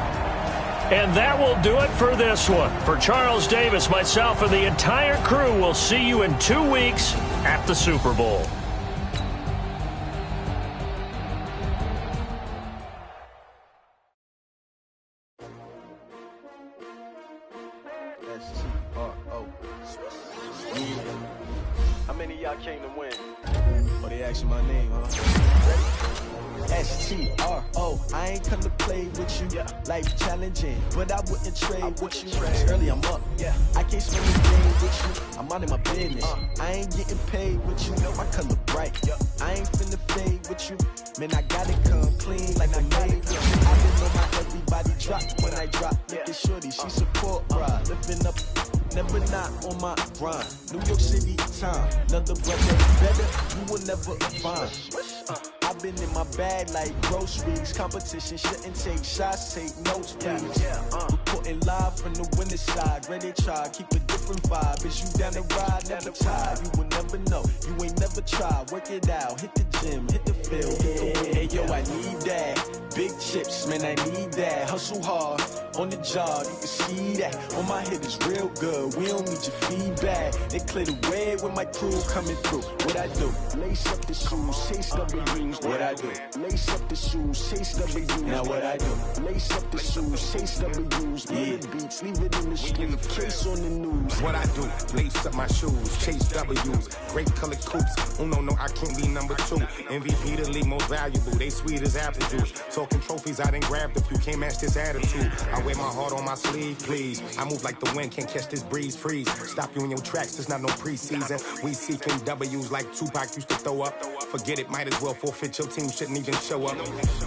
[SPEAKER 2] And that will do it for this one. For Charles Davis, myself, and the entire crew, we'll see you in 2 weeks at the Super Bowl.
[SPEAKER 6] How many of y'all came to win? Oh, they asking my name, huh? S-T-R-O, I ain't come to play with you. Life challenging, but I wouldn't trade with you. Early I'm up, I can't spend the game with you. I'm out of my business, I ain't getting paid with you. My color bright, I ain't finna fade with you. Man, I gotta come clean like I made with you. I didn't know how everybody drop when I drop. Look at shorty, she support, bruh. Lifting up never not on my grind. New York City time, another brother better, you will never find. I've been in my bag like groceries. Competition shouldn't take shots, take notes, please. Reporting live from the winning side. Ready to try, keep a different vibe. Is you down the ride, never tired. You will never know, you ain't never tried. Work it out, hit the gym, hit the field, hit the wind. Hey yo, I need that. Big chips, man, I need that. Hustle hard, on the job, you can see that. On my head is real good, we don't need your feedback. They clear the way with my crew coming through. What I do? Lace up the shoes, chase W's. What I do? Lace up the shoes, chase W's. Now what I do? Lace up the shoes, chase W's. Yeah, beats, leave it in the street, case on the news.
[SPEAKER 7] What I do? Lace up my shoes, chase W's. Great colored coops. Oh no, I can't be number 2. MVP the league most valuable. They sweet as apple juice. Talking trophies, I done grabbed a few. Can't match this attitude. I wear my heart on my sleeve, please. I move like the wind, can't catch this breeze. Freeze. Stop you in your tracks. There's not no preseason. We seeking W's like Tupac used to throw up. Forget it, might as well forfeit. Your team shouldn't even show up.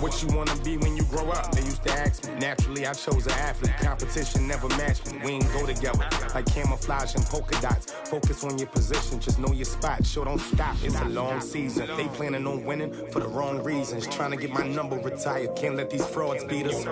[SPEAKER 7] What you wanna be when you grow up? They used to ask me. Naturally, I chose an athlete. Competition never matched me. We ain't go together like camouflage and polka dots. Focus on your position, just know your spot. Sure, don't stop. It's a long season. They planning on winning for the wrong reasons. Trying to get my number retired. Can't let these frauds beat us.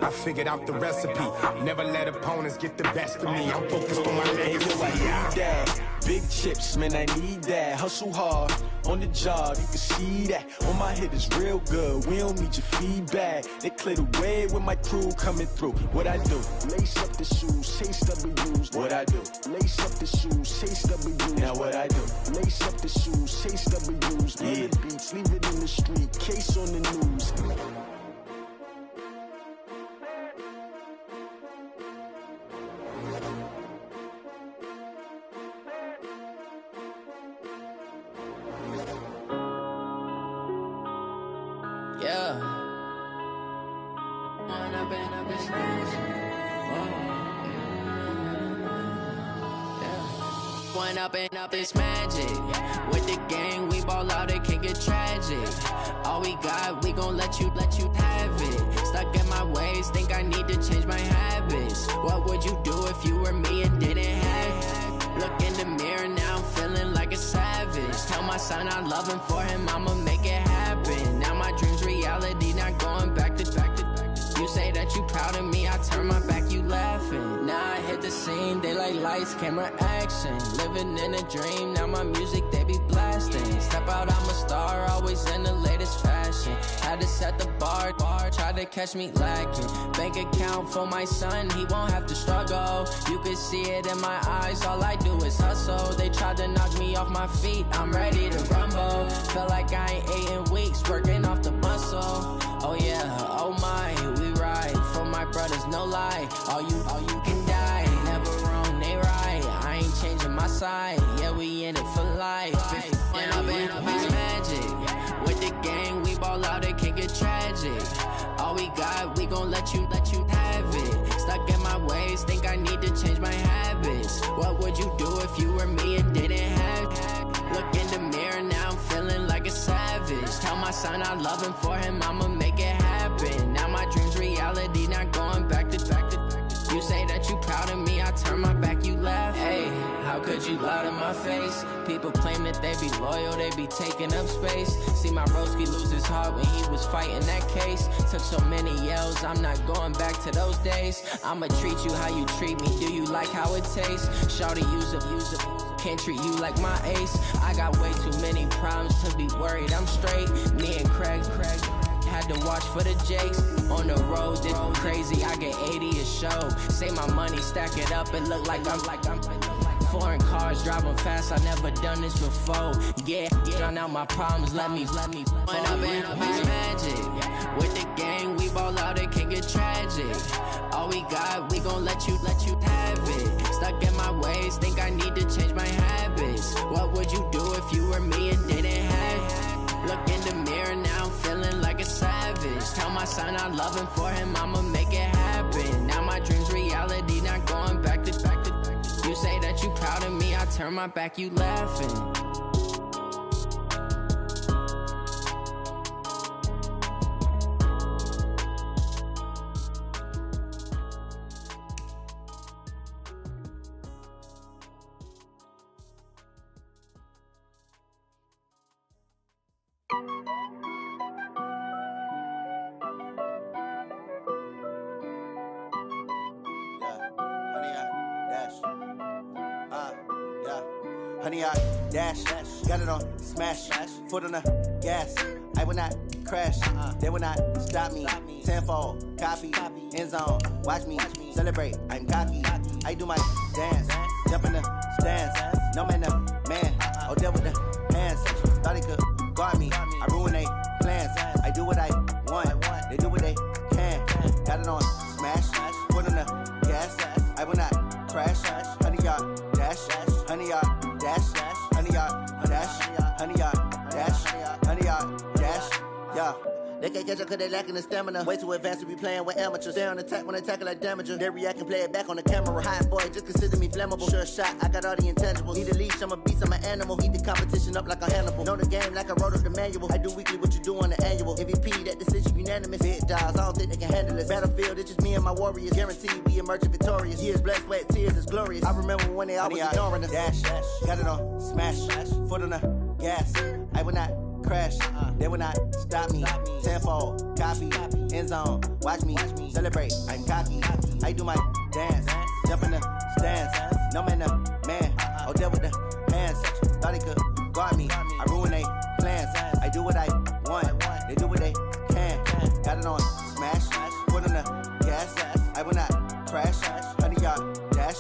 [SPEAKER 7] I figured out the recipe. Never let opponents get the best of me. I'm focused on my legacy.
[SPEAKER 6] I need that. Big chips, man, I need that. Hustle hard, on the job, you can see that. On my head is real good, we don't need your feedback. They clear the way with my crew coming through. What I do? Lace up the shoes, chase W's. What I do? Lace up the shoes, chase W's. Now what I do? Lace up the shoes, chase W's. Yeah, beats, leave it in the street, case on the news.
[SPEAKER 8] Up this magic. With the gang, we ball out, it can get tragic. All we got, we gon' let you have it. Stuck in my ways, think I need to change my habits. What would you do if you were me and didn't have it? Look in the mirror, now I'm feeling like a savage. Tell my son I love him, for him I'ma make it happen. Now my dream's reality, not going back to. You say that you proud of me, I turn my back, you laughing. Now I hit the scene, they like lights, camera, action. Living in a dream, now my music, they be blasting. Step out, I'm a star, always in the latest fashion. Had to set the bar, try to catch me lacking. Bank account for my son, he won't have to struggle. You can see it in my eyes, all I do is hustle. They tried to knock me off my feet, I'm ready to rumble. Feel like I ain't ate in weeks, working off the muscle. Oh yeah, oh my, we ride for my brothers, no lie. All you can die, never wrong, they right. I ain't changing my side, yeah, we in it for life. When I've been up is magic. With the gang, we ball out, it can get tragic. All we got, we gon' let you have it. Stuck in my ways, think I need to change my habits. What would you do if you were me and didn't have it? Look in the mirror, now I'm feeling like a savage. Tell my son I love him, for him I'ma make it happen. Now my dream's reality, not going back to. You say that you proud of me, I turn my back, you laugh. Hey, how could you lie to my face? People claim that they be loyal, they be taking up space. See my broski lose his heart when he was fighting that case. Took so many yells, I'm not going back to those days. I'ma treat you how you treat me, do you like how it tastes? Shawty, use it. Can't treat you like my ace. I got way too many problems to be worried, I'm straight. Me and Craig had to watch for the Jakes. On the road, this crazy, I get 80 a show. Say my money, stack it up, it look like I'm foreign cars, driving fast, I never done this before. Yeah, drown out my problems, let me. When I've been up is magic. With the gang, we ball out, it can get tragic. All we got, we gon' let you have it. Stuck in my ways, think I need to change my habits. What would you do if you were me and didn't have it? Look in the mirror, now I'm feeling like a savage. Tell my son I love him, for him I'ma make it happen. Now my dream's reality, not going back to. You say that you proud of me, I turn my back, you laughing.
[SPEAKER 6] honey, I dash. Got it on smash, foot on the gas. I will not crash, they will not stop me. Tenfold, copy, end zone. Watch me celebrate, I'm cocky. I do my dance, jump in the stands. No man, oh, deal with the hands. Thought he could guard me, I ruin they plans. I do what I want, they do what they can. Got it on smash, foot on the gas. I will not crash, honey, yard dash, honey, yard dash, honey, yard dash, honey, yard dash, honey, yard dash, yeah. They can't catch up cause they lacking the stamina. Way too advanced to be playing with amateurs. Stay on attack when they tackle like damager. They react and play it back on the camera. Hot boy, just consider me flammable. Sure shot, I got all the intangibles. Need a leash, I'm a beast, I'm an animal. Eat the competition up like a Hannibal. Know the game like I wrote up the manual. I do weekly what you do on the annual. MVP, that decision unanimous. Big dogs, I don't think they can handle it. Battlefield, it's just me and my warriors. Guaranteed we emerge victorious. Years, blood, sweat, tears, it's glorious. I remember when they always ignoring us. Dash, got it on smash, foot on the gas. I will not crash, they will not stop me. Tenfold, copy, end zone. Watch me celebrate, I'm cocky. I do my dance, jump in the stands. No man, oh, deal with the hands. Thought he could guard me, I ruin they plans. I do what I want, they do what they can. Got it on smash, foot on the gas. I will not crash, honey, yard dash,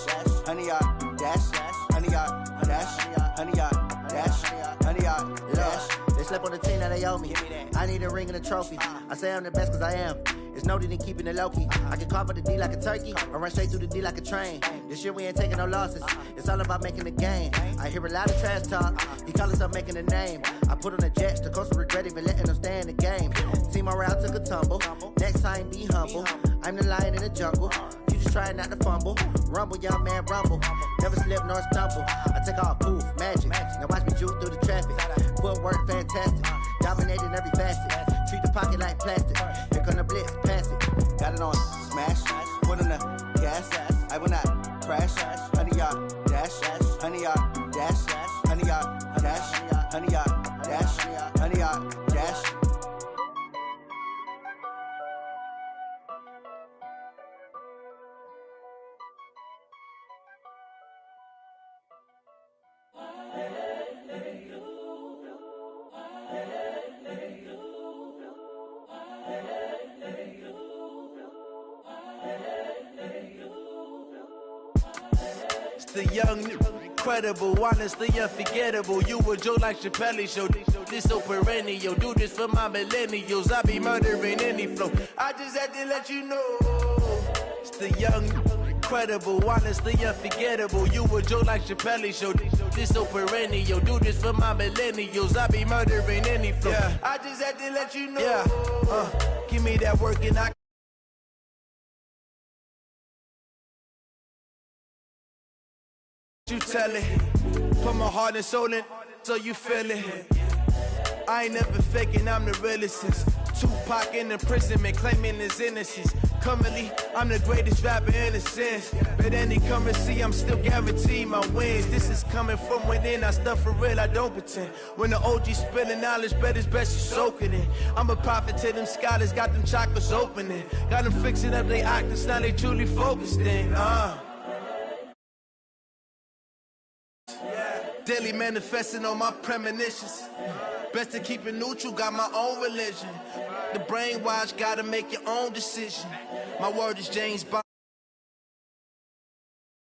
[SPEAKER 6] honey, yard dash, honey, yard dash, honey, yard dash, honey, yard dash. They slept on the team that they owe me. I need a ring and a trophy. I say I'm the best cause I am. It's noted in keeping it low-key. I can carve up the D like a turkey or run straight through the D like a train. This year we ain't taking no losses. It's all about making the game. I hear a lot of trash talk. He call himself making a name. I put on the Jets. The coach will regret even letting them stay in the game. Team morale took a tumble. Next time be humble. I'm the lion in the jungle. You just try not to fumble. Rumble, young man, rumble. Never slip nor stumble. I take off, poof, magic. Now watch me juke through the traffic. Footwork fantastic. Dominating every facet. Treat the pocket like plastic. Here come the blitz, pass it. Got it on smash, foot on the gas. I will not crash, honey, yard dash, honey, yard dash, honey, yard dash, honey, yard dash, honey, yard dash.
[SPEAKER 9] The young, incredible, honestly unforgettable. You a Joe like Chappelle show. This so perennial. Do this for my millennials. I be murdering any flow. I just had to let you know. It's the young, incredible, honestly unforgettable. You a Joe like Chappelle show. This so perennial. Do this for my millennials. I be murdering any flow. Yeah. I just had to let you know. Yeah. Give me that work and I. You tell it, put my heart and soul in, so you feel it. I ain't never faking, I'm the realest since Tupac in imprisonment, claiming his innocence. Currently, I'm the greatest rapper in a sense. But any currency, I'm still guaranteed my wins. This is coming from within, I stuff for real, I don't pretend. When the OG spilling knowledge, bet it's best you soak it in. I'm a prophet to them scholars, got them chakras opening. Got them fixing up they octaves, now they truly focused in. Daily manifesting on my premonitions. Best to keep it neutral, got my own religion. The brainwash, gotta make your own decision. My word is James Bond.